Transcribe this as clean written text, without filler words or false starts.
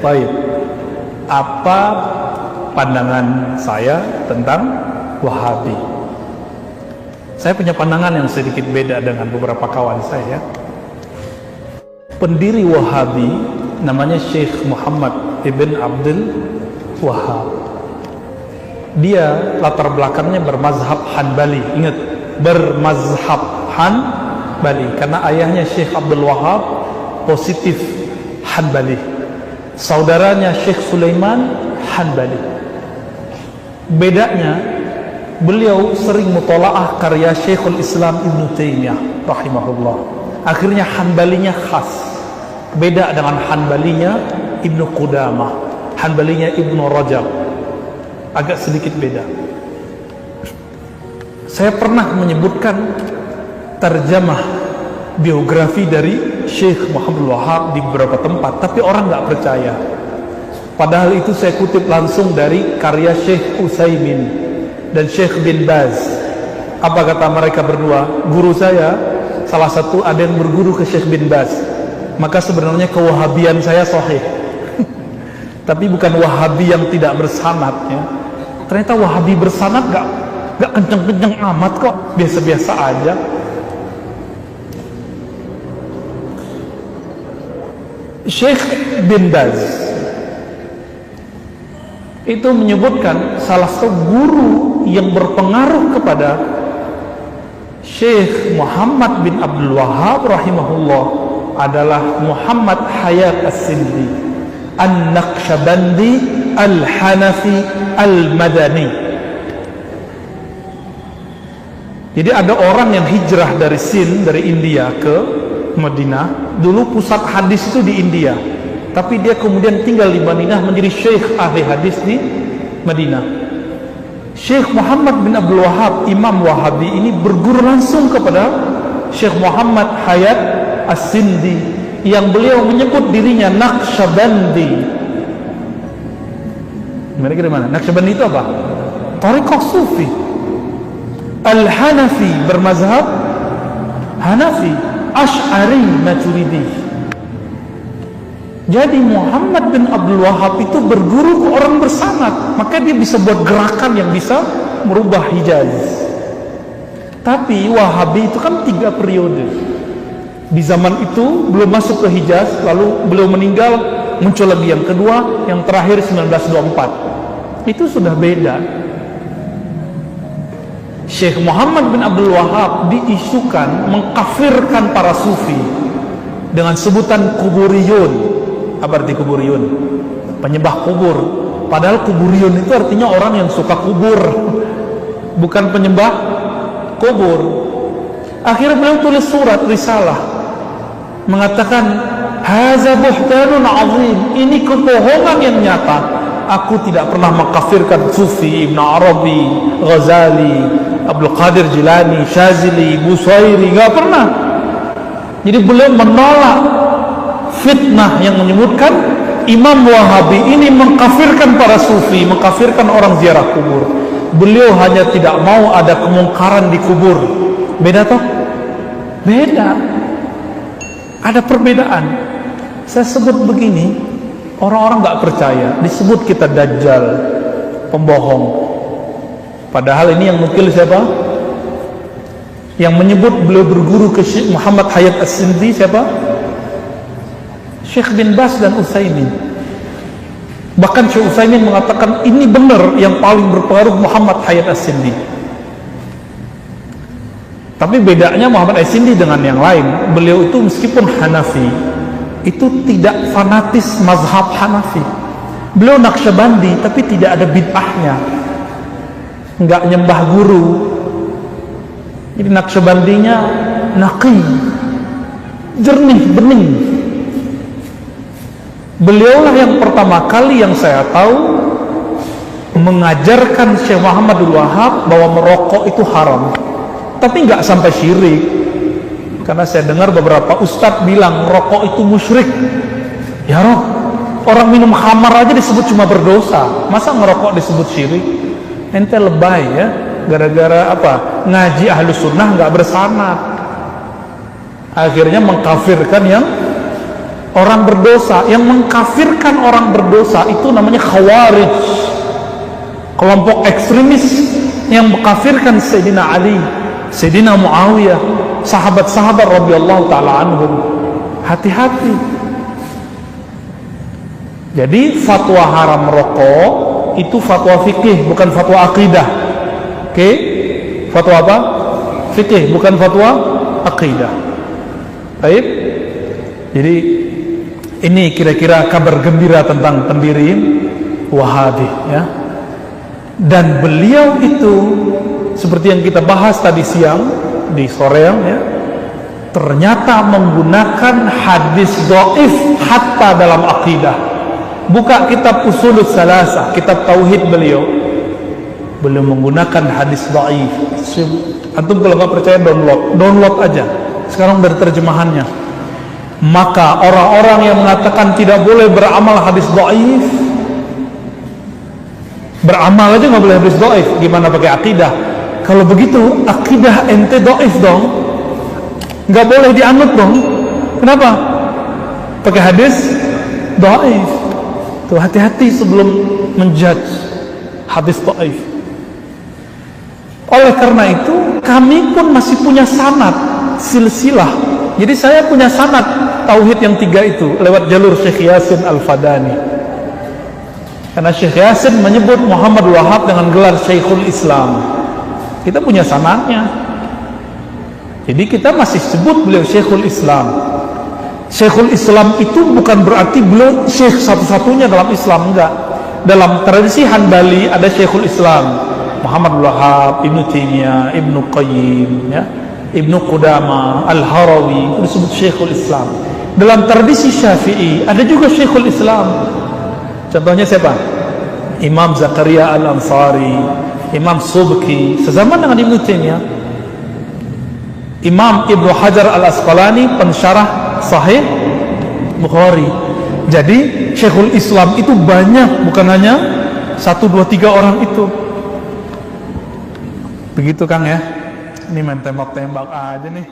Baik. Apa pandangan saya tentang Wahabi? Saya punya pandangan yang sedikit beda dengan beberapa kawan saya. Pendiri Wahabi namanya Syekh Muhammad ibn Abdul Wahab. Dia latar belakangnya bermazhab Hanbali. Ingat, bermazhab Hanbali karena ayahnya Syekh Abdul Wahab positif Hanbali, saudaranya Syekh Sulaiman Hanbali. Bedanya, beliau sering mutolaah karya Syekhul Islam Ibn Taimiyah rahimahullah. Akhirnya Hanbalinya khas, beda dengan Hanbalinya Ibn Qudamah, Hanbalinya Ibn Rajab, agak sedikit beda. Saya pernah menyebutkan terjemah biografi dari Syekh Muhammad Wahab di beberapa tempat, tapi orang nggak percaya. Padahal itu saya kutip langsung dari karya Syekh Utsaimin dan Syekh bin Baz. Apa kata mereka berdua? Guru saya, salah satu ada yang berguru ke Syekh bin Baz. Maka sebenarnya kewahabian saya sahih. Tapi bukan Wahabi yang tidak bersanad ya. Ternyata Wahabi bersanad gak kenceng-kenceng amat kok, biasa-biasa aja. Syekh bin Baz itu menyebutkan salah satu guru yang berpengaruh kepada Syekh Muhammad bin Abdul Wahab rahimahullah adalah Muhammad Hayat As-Sindi An-Naqsyabandi Al-Hanafi Al-Madani. Jadi ada orang yang hijrah dari Sind, dari India ke Madinah. Dulu pusat hadis itu di India, tapi dia kemudian tinggal di Madinah menjadi syekh ahli hadis di Madinah. Syekh Muhammad bin Abdul Wahab, Imam Wahabi ini berguru langsung kepada Syekh Muhammad Hayat As-Sindi yang beliau menyebut dirinya Naqsyabandi. Gimana? Naqsyabandi itu apa? Thariqah Sufi. Al-Hanafi, bermazhab Hanafi, Asy'ari Maturidi. Jadi Muhammad bin Abdul Wahab itu berguru ke orang bersanad, maka dia bisa buat gerakan yang bisa merubah Hijaz. Tapi Wahabi itu kan 3 periode. Di zaman itu belum masuk ke Hijaz, lalu beliau meninggal, muncul lagi yang kedua, yang terakhir 1924. Itu sudah beda. Syekh Muhammad bin Abdul Wahab diisukan mengkafirkan para sufi dengan sebutan kuburiyun. Apa arti kuburiyun? Penyembah kubur. Padahal kuburiyun itu artinya orang yang suka kubur, bukan penyembah kubur. Akhirnya beliau tulis surat risalah mengatakan, haza buhtanun azim, ini kebohongan yang nyata. Aku tidak pernah mengkafirkan Sufi, Ibn Arabi, Ghazali, Abdul Qadir Jilani, Syazili, Busairi, nggak pernah. Jadi beliau menolak fitnah yang menyebutkan Imam Wahabi ini mengkafirkan para Sufi, mengkafirkan orang ziarah kubur. Beliau hanya tidak mau ada kemungkaran di kubur. Beda toh? Beda. Ada perbedaan. Saya sebut begini, orang-orang nggak percaya, disebut kita dajjal, pembohong. Padahal ini yang nukil siapa? Yang menyebut beliau berguru ke Syekh Muhammad Hayat As-Sindi siapa? Syekh bin Baz dan Utsaimin. Bahkan Syekh Utsaimin mengatakan ini benar, yang paling berpengaruh Muhammad Hayat As-Sindi. Tapi bedanya Muhammad As-Sindi dengan yang lain, beliau itu meskipun Hanafi, itu tidak fanatis mazhab Hanafi. Beliau Naqsyabandi tapi tidak ada bid'ahnya, nggak nyembah guru. Jadi Naqsyabandinya naqi, jernih, bening. Beliaulah yang pertama kali yang saya tahu mengajarkan Syekh Muhammad Abdul Wahab bahwa merokok itu haram, tapi nggak sampai syirik. Karena saya dengar beberapa ustadz bilang rokok itu musyrik. Ya roh, orang minum khamar aja disebut cuma berdosa, masa ngerokok disebut syirik? Ente lebay ya, gara-gara apa? Ngaji Ahlus Sunnah nggak bersanad, akhirnya mengkafirkan yang orang berdosa, yang mengkafirkan orang berdosa itu namanya Khawarij, kelompok ekstremis yang mengkafirkan Sayyidina Ali, Sayyidina Muawiyah, sahabat-sahabat radhiyallahu taala anhum. Hati-hati. Jadi fatwa haram rokok itu fatwa fikih, bukan fatwa akidah. Oke? Fatwa apa? Fikih, bukan fatwa akidah. Baik. Jadi ini kira-kira kabar gembira tentang pendiri Wahabi, ya. Dan beliau itu seperti yang kita bahas tadi siang di soreang, ya, ternyata menggunakan hadis dhaif hatta dalam akidah. Buka kitab Ushulus Salasah, kitab tauhid beliau menggunakan hadis dhaif. Antum kalau nggak percaya download aja. Sekarang dari terjemahannya. Maka orang-orang yang mengatakan tidak boleh beramal hadis dhaif, beramal aja nggak boleh hadis dhaif, gimana pakai akidah? Kalau begitu akidah ente dhaif dong, nggak boleh dianut dong. Kenapa? Pakai hadis dhaif. Tuh, hati-hati sebelum menjudge hadis dhaif. Oleh karena itu kami pun masih punya sanad silsilah. Jadi saya punya sanad tauhid yang 3 itu lewat jalur Syekh Yasin Al-Fadani. Karena Syekh Yasin menyebut Muhammad Wahab dengan gelar Syekhul Islam. Kita punya sanadnya. Jadi kita masih sebut beliau Syekhul Islam. Syekhul Islam itu bukan berarti beliau syekh satu-satunya dalam Islam, enggak. Dalam tradisi Hanbali ada Syekhul Islam Muhammad Wahab, Ibnu Taimiyah, Ibnu Qayyim, ya, Ibnu Qudamah, Al-Harawi, itu disebut Syekhul Islam. Dalam tradisi Syafi'i ada juga Syekhul Islam. Contohnya siapa? Imam Zakaria Al-Ansari, Imam Subki, sezaman dengan Ibnu Taimiyah. Imam Ibnu Hajar Al-Asqalani, pensyarah Sahih Bukhari. Jadi Syekhul Islam itu banyak, bukan hanya 1, 2, 3 orang itu. Begitu Kang, ya. Ini main tembak-tembak aja nih.